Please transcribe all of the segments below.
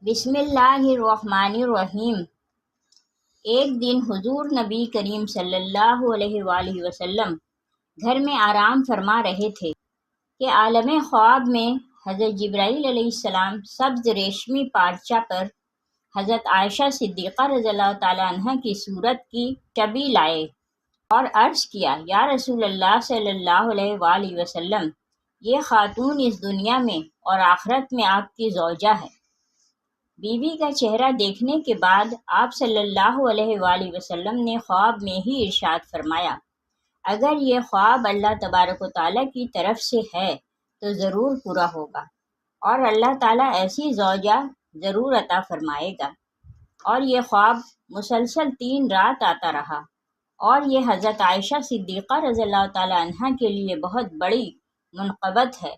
بسم اللہ الرحمن الرحیم۔ ایک دن حضور نبی کریم صلی اللہ علیہ وآلہ وسلم گھر میں آرام فرما رہے تھے کہ عالم خواب میں حضرت جبرائیل علیہ السلام سبز ریشمی پارچہ پر حضرت عائشہ صدیقہ رضی اللہ تعالیٰ عنہ کی صورت کی شبیہ لائے اور عرض کیا، یا رسول اللہ صلی اللہ علیہ وآلہ وسلم، یہ خاتون اس دنیا میں اور آخرت میں آپ کی زوجہ ہے۔ بیوی کا چہرہ دیکھنے کے بعد آپ صلی اللہ علیہ وآلہ وسلم نے خواب میں ہی ارشاد فرمایا، اگر یہ خواب اللہ تبارک و تعالیٰ کی طرف سے ہے تو ضرور پورا ہوگا، اور اللہ تعالیٰ ایسی زوجہ ضرور عطا فرمائے گا۔ اور یہ خواب مسلسل 3 رات آتا رہا، اور یہ حضرت عائشہ صدیقہ رضی اللہ تعالیٰ عنہ کے لیے بہت بڑی منقبت ہے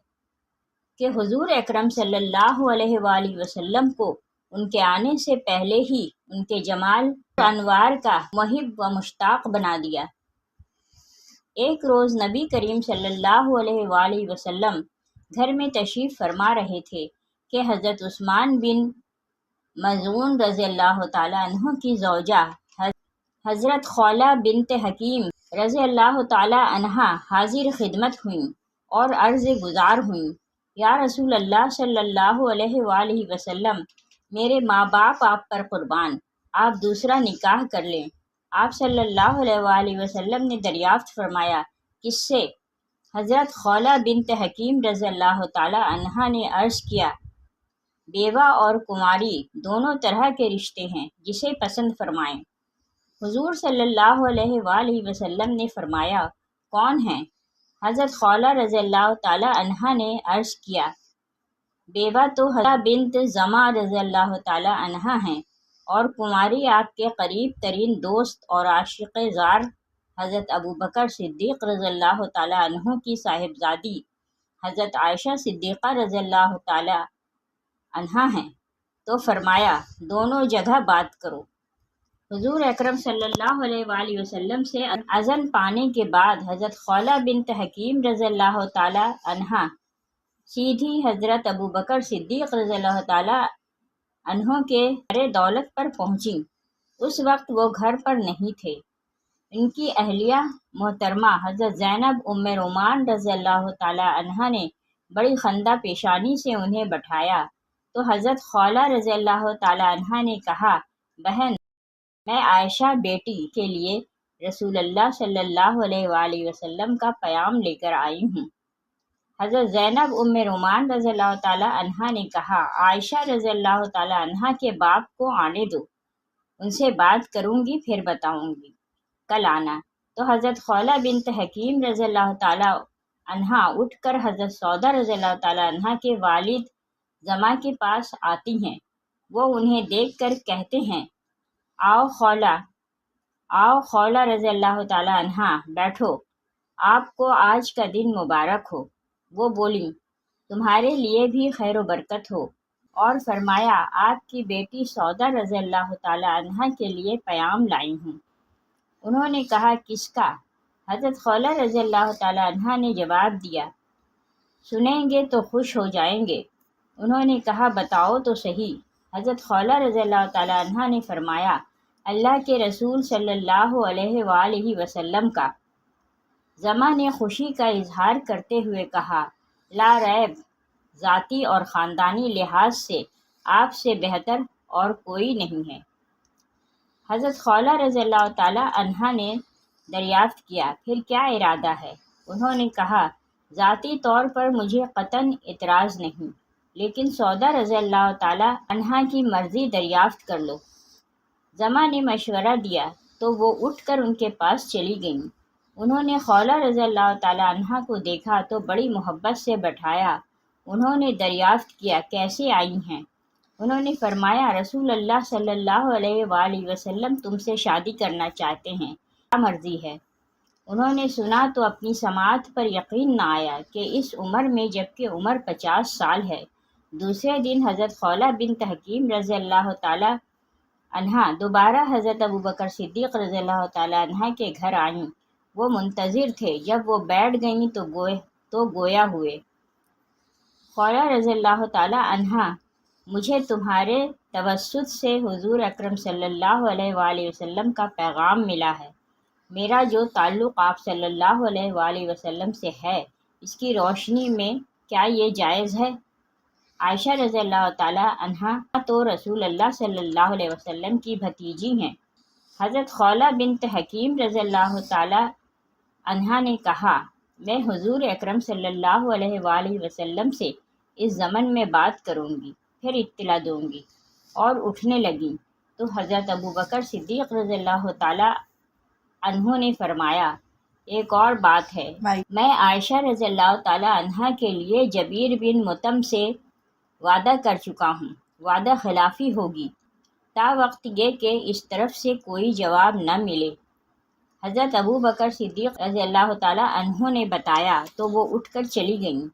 کہ حضور اکرم صلی اللہ علیہ وآلہ وسلم کو ان کے آنے سے پہلے ہی ان کے جمال و انوار کا محب و مشتاق بنا دیا۔ ایک روز نبی کریم صلی اللہ علیہ وآلہ وسلم گھر میں تشریف فرما رہے تھے کہ حضرت عثمان بن مظعون رضی اللہ تعالیٰ عنہ کی زوجہ حضرت خولہ بنت حکیم رضی اللہ تعالیٰ عنہ حاضر خدمت ہوئیں اور عرض گزار ہوئیں، یا رسول اللہ صلی اللہ علیہ وآلہ وسلم، میرے ماں باپ آپ پر قربان، آپ دوسرا نکاح کر لیں۔ آپ صلی اللہ علیہ وآلہ وسلم نے دریافت فرمایا، کس سے؟ حضرت خولہ بنت حکیم رضی اللہ تعالیٰ عنہا نے عرض کیا، بیوہ اور کنواری دونوں طرح کے رشتے ہیں، جسے پسند فرمائیں۔ حضور صلی اللہ علیہ وآلہ وسلم نے فرمایا، کون ہیں؟ حضرت خولہ رضی اللہ تعالیٰ عنہا نے عرض کیا، بیوہ تو حضرت بنت زمع رضی اللہ تعالیٰ عنہا ہیں، اور کنواری آپ کے قریب ترین دوست اور عاشق زار حضرت ابوبکر صدیق رضی اللہ تعالیٰ عنہ کی صاحبزادی حضرت عائشہ صدیقہ رضی اللہ تعالیٰ عنہا ہیں۔ تو فرمایا، دونوں جگہ بات کرو۔ حضور اکرم صلی اللہ علیہ وآلہ وسلم سے اذن پانے کے بعد حضرت خولہ بنت حکیم رضی اللہ تعالیٰ عنہا سیدھی حضرت ابوبکر صدیق رضی اللہ تعالیٰ عنہ کے در دولت پر پہنچیں۔ اس وقت وہ گھر پر نہیں تھے۔ ان کی اہلیہ محترمہ حضرت زینب ام رومان رضی اللہ تعالیٰ عنہا نے بڑی خندہ پیشانی سے انہیں بٹھایا تو حضرت خولہ رضی اللہ تعالیٰ عنہا نے کہا، بہن، میں عائشہ بیٹی کے لیے رسول اللہ صلی اللہ علیہ وآلہ وسلم کا پیام لے کر آئی ہوں۔ حضرت زینب ام رومان رضی اللہ تعالیٰ عنہا نے کہا، عائشہ رضی اللہ تعالیٰ عنہا کے باپ کو آنے دو، ان سے بات کروں گی پھر بتاؤں گی، کل آنا۔ تو حضرت خولہ بنت حکیم رضی اللہ تعالیٰ عنہا اٹھ کر حضرت سودا رضی اللہ تعالیٰ عنہا کے والد زمع کے پاس آتی ہیں۔ وہ انہیں دیکھ کر کہتے ہیں، آؤ خولہ رضی اللہ تعالیٰ عنہا، بیٹھو، آپ کو آج کا دن مبارک ہو۔ وہ بولیں، تمہارے لیے بھی خیر و برکت ہو، اور فرمایا، آپ کی بیٹی سودا رضی اللہ تعالیٰ عنہا کے لیے پیام لائی ہوں۔ انہوں نے کہا، کس کا؟ حضرت خولہ رضی اللہ تعالیٰ عنہا نے جواب دیا، سنیں گے تو خوش ہو جائیں گے۔ انہوں نے کہا، بتاؤ تو صحیح۔ حضرت خولہ رضی اللہ تعالیٰ عنہا نے فرمایا، اللہ کے رسول صلی اللہ علیہ وآلہ وسلم کا۔ زمع نے خوشی کا اظہار کرتے ہوئے کہا، لا ریب، ذاتی اور خاندانی لحاظ سے آپ سے بہتر اور کوئی نہیں ہے۔ حضرت خولہ رضی اللہ تعالیٰ عنہا نے دریافت کیا، پھر کیا ارادہ ہے؟ انہوں نے کہا، ذاتی طور پر مجھے قطعاً اعتراض نہیں، لیکن سودا رضی اللہ تعالیٰ عنہا کی مرضی دریافت کر لو۔ زمع نے مشورہ دیا تو وہ اٹھ کر ان کے پاس چلی گئیں۔ انہوں نے خولہ رضی اللہ تعالیٰ عنہا کو دیکھا تو بڑی محبت سے بٹھایا۔ انہوں نے دریافت کیا، کیسے آئی ہیں؟ انہوں نے فرمایا، رسول اللہ صلی اللہ علیہ وآلہ وسلم تم سے شادی کرنا چاہتے ہیں، کیا مرضی ہے؟ انہوں نے سنا تو اپنی سماعت پر یقین نہ آیا کہ اس عمر میں، جبکہ عمر 50 سال ہے۔ دوسرے دن حضرت خولہ بنت حکیم رضی اللہ تعالیٰ عنہا دوبارہ حضرت ابوبکر صدیق رضی اللہ تعالیٰ عنہ کے گھر آئیں۔ وہ منتظر تھے، جب وہ بیٹھ گئیں تو گویا ہوئے۔ خولہ رضی اللہ تعالیٰ عنہا مجھے تمہارے توسط سے حضور اکرم صلی اللہ علیہ وآلہ وسلم کا پیغام ملا ہے۔ میرا جو تعلق آپ صلی اللہ علیہ وآلہ وسلم سے ہے، اس کی روشنی میں کیا یہ جائز ہے؟ عائشہ رضی اللہ تعالیٰ عنہا تو رسول اللہ صلی اللہ علیہ وسلم کی بھتیجی ہیں۔ حضرت خولہ بنت حکیم رضی اللہ تعالیٰ عنہا نے کہا، میں حضور اکرم صلی اللہ علیہ وآلہ وسلم سے اس ضمن میں بات کروں گی، پھر اطلاع دوں گی، اور اٹھنے لگیں تو حضرت ابوبکر صدیق رضی اللہ تعالیٰ عنہ نے فرمایا، ایک اور بات ہے، میں عائشہ رضی اللہ تعالیٰ عنہا کے لیے جبیر بن مطعم سے وعدہ کر چکا ہوں، وعدہ خلافی ہوگی تا وقت یہ کہ اس طرف سے کوئی جواب نہ ملے۔ حضرت ابوبکر صدیق رضی اللہ تعالیٰ عنہ نے بتایا تو وہ اٹھ کر چلی گئیں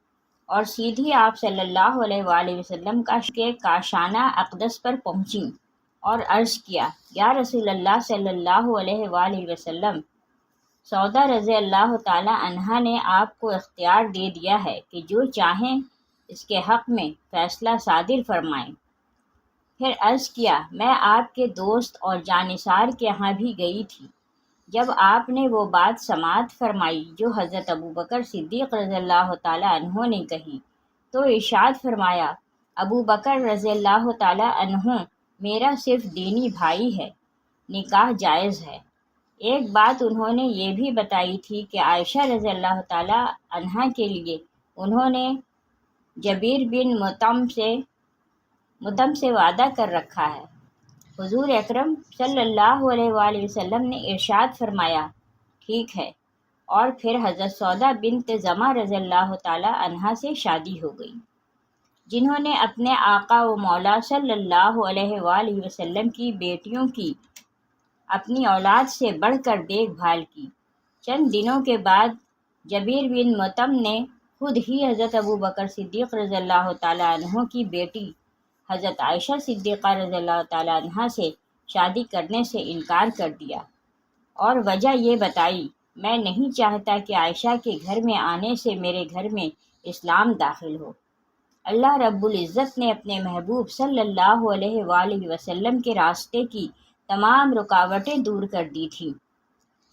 اور سیدھی آپ صلی اللہ علیہ وآلہ وسلم کے کاشانہ اقدس پر پہنچیں اور عرض کیا، یا رسول اللہ صلی اللہ علیہ وآلہ وسلم، سودا رضی اللہ تعالیٰ عنہا نے آپ کو اختیار دے دیا ہے کہ جو چاہیں اس کے حق میں فیصلہ صادر فرمائیں۔ پھر عرض کیا، میں آپ کے دوست اور جانثار کے ہاں بھی گئی تھی۔ جب آپ نے وہ بات سماعت فرمائی جو حضرت ابوبکر صدیق رضی اللہ تعالیٰ عنہ نے کہی، تو ارشاد فرمایا، ابوبکر رضی اللہ تعالیٰ عنہ میرا صرف دینی بھائی ہے، نکاح جائز ہے۔ ایک بات انہوں نے یہ بھی بتائی تھی کہ عائشہ رضی اللہ تعالیٰ عنہا کے لیے انہوں نے جبیر بن مطعم سے وعدہ کر رکھا ہے۔ حضور اکرم صلی اللہ علیہ وآلہ وسلم نے ارشاد فرمایا، ٹھیک ہے، اور پھر حضرت سودا بنت زمع رضی اللہ تعالیٰ عنہا سے شادی ہو گئی، جنہوں نے اپنے آقا و مولا صلی اللہ علیہ وآلہ وسلم کی بیٹیوں کی اپنی اولاد سے بڑھ کر دیکھ بھال کی۔ چند دنوں کے بعد جبیر بن مطعم نے خود ہی حضرت ابوبکر صدیق رضی اللہ تعالیٰ عنہ کی بیٹی حضرت عائشہ صدیقہ رضی اللہ تعالیٰ عنہ سے شادی کرنے سے انکار کر دیا، اور وجہ یہ بتائی، میں نہیں چاہتا کہ عائشہ کے گھر میں آنے سے میرے گھر میں اسلام داخل ہو۔ اللہ رب العزت نے اپنے محبوب صلی اللہ علیہ وآلہ وسلم کے راستے کی تمام رکاوٹیں دور کر دی تھیں۔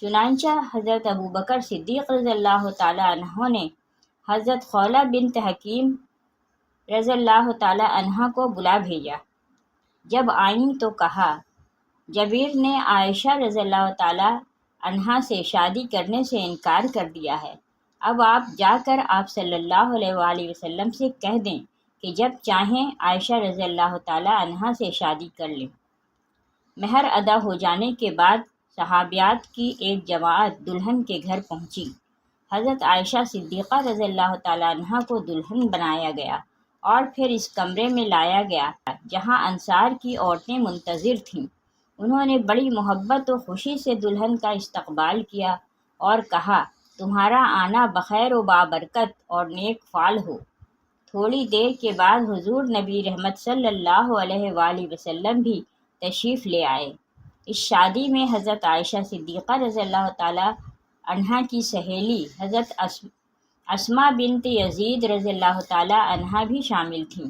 چنانچہ حضرت ابوبکر صدیق رضی اللہ تعالیٰ عنہ نے حضرت خولہ بنت حکیم رضی اللہ تعالیٰ عنہ کو بلا بھیجا۔ جب آئیں تو کہا، جبیر نے عائشہ رضی اللہ تعالیٰ عنہا سے شادی کرنے سے انکار کر دیا ہے، اب آپ جا کر آپ صلی اللہ علیہ وآلہ وسلم سے کہہ دیں کہ جب چاہیں عائشہ رضی اللہ تعالیٰ عنہا سے شادی کر لیں۔ مہر ادا ہو جانے کے بعد صحابیات کی ایک جماعت دلہن کے گھر پہنچی۔ حضرت عائشہ صدیقہ رضی اللہ تعالیٰ عنہا کو دلہن بنایا گیا اور پھر اس کمرے میں لایا گیا جہاں انصار کی عورتیں منتظر تھیں۔ انہوں نے بڑی محبت و خوشی سے دلہن کا استقبال کیا اور کہا، تمہارا آنا بخیر و بابرکت اور نیک فال ہو۔ تھوڑی دیر کے بعد حضور نبی رحمت صلی اللہ علیہ وآلہ وسلم بھی تشریف لے آئے۔ اس شادی میں حضرت عائشہ صدیقہ رضی اللہ تعالیٰ عنہا کی سہیلی حضرت اسماء بنت یزید رضی اللہ تعالیٰ عنہا بھی شامل تھیں۔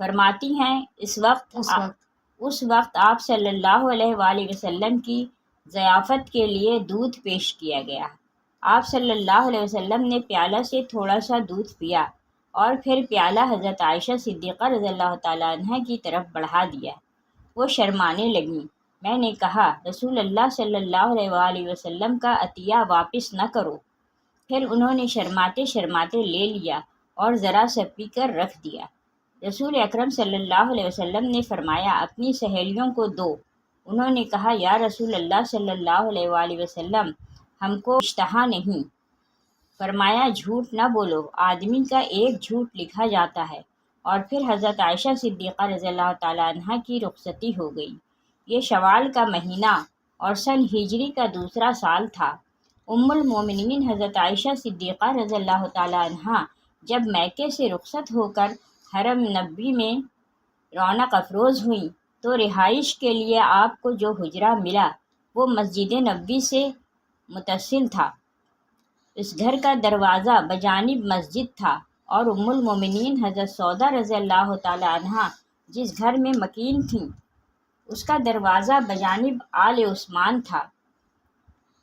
فرماتی ہیں، اس وقت آپ صلی اللہ علیہ وآلہ وسلم کی ضیافت کے لیے دودھ پیش کیا گیا۔ آپ صلی اللہ علیہ وسلم نے پیالہ سے تھوڑا سا دودھ پیا اور پھر پیالہ حضرت عائشہ صدیقہ رضی اللہ تعالیٰ عنہ کی طرف بڑھا دیا۔ وہ شرمانے لگیں۔ میں نے کہا، رسول اللہ صلی اللہ علیہ وآلہ وسلم کا عطیہ واپس نہ کرو۔ پھر انہوں نے شرماتے شرماتے لے لیا اور ذرا سا پی کر رکھ دیا۔ رسول اکرم صلی اللہ علیہ وسلم نے فرمایا، اپنی سہیلیوں کو دو۔ انہوں نے کہا، یا رسول اللہ صلی اللہ علیہ وآلہ وسلم، ہم کو اشتہا نہیں۔ فرمایا، جھوٹ نہ بولو، آدمی کا ایک جھوٹ لکھا جاتا ہے۔ اور پھر حضرت عائشہ صدیقہ رضی اللہ تعالیٰ عنہ کی رخصتی ہو گئی۔ یہ شوال کا مہینہ اور سن ہجری کا دوسرا سال تھا۔ ام المومنین حضرت عائشہ صدیقہ رضی اللہ تعالیٰ عنہ جب میکے سے رخصت ہو کر حرم نبوی میں رونق افروز ہوئیں تو رہائش کے لیے آپ کو جو حجرہ ملا وہ مسجد نبوی سے متصل تھا۔ اس گھر کا دروازہ بجانب مسجد تھا اور ام المومنین حضرت سودا رضی اللہ تعالیٰ عنہ جس گھر میں مکین تھیں اس کا دروازہ بجانب آل عثمان تھا۔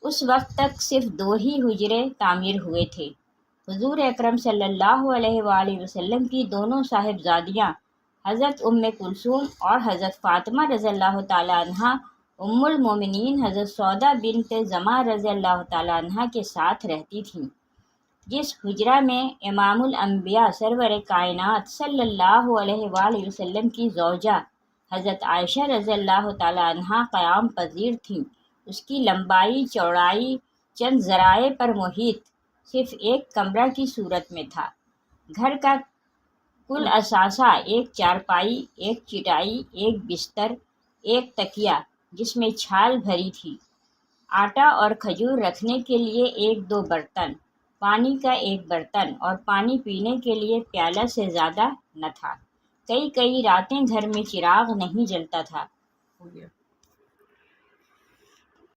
اس وقت تک صرف 2 ہی حجرے تعمیر ہوئے تھے۔ حضور اکرم صلی اللہ علیہ وآلہ وسلم کی دونوں صاحبزادیاں حضرت ام کلثوم اور حضرت فاطمہ رضی اللہ تعالیٰ عنہا ام المومنین حضرت سودا بنت زمعہ رضی اللہ تعالیٰ عنہا کے ساتھ رہتی تھیں۔ جس حجرہ میں امام الانبیاء سرور کائنات صلی اللہ علیہ وآلہ وسلم کی زوجہ حضرت عائشہ رضی اللہ تعالیٰ عنہا قیام پذیر تھیں، اس کی لمبائی چوڑائی چند ذرائع پر محیط صرف ایک کمرہ کی صورت میں تھا۔ گھر کا کل اثاثہ ایک چارپائی، ایک چٹائی، ایک بستر، ایک تکیہ جس میں چھال بھری تھی، آٹا اور کھجور رکھنے کے لیے 1-2 برتن، پانی کا ایک برتن اور پانی پینے کے لیے پیالہ سے زیادہ نہ تھا۔ کئی راتیں گھر میں چراغ نہیں جلتا تھا۔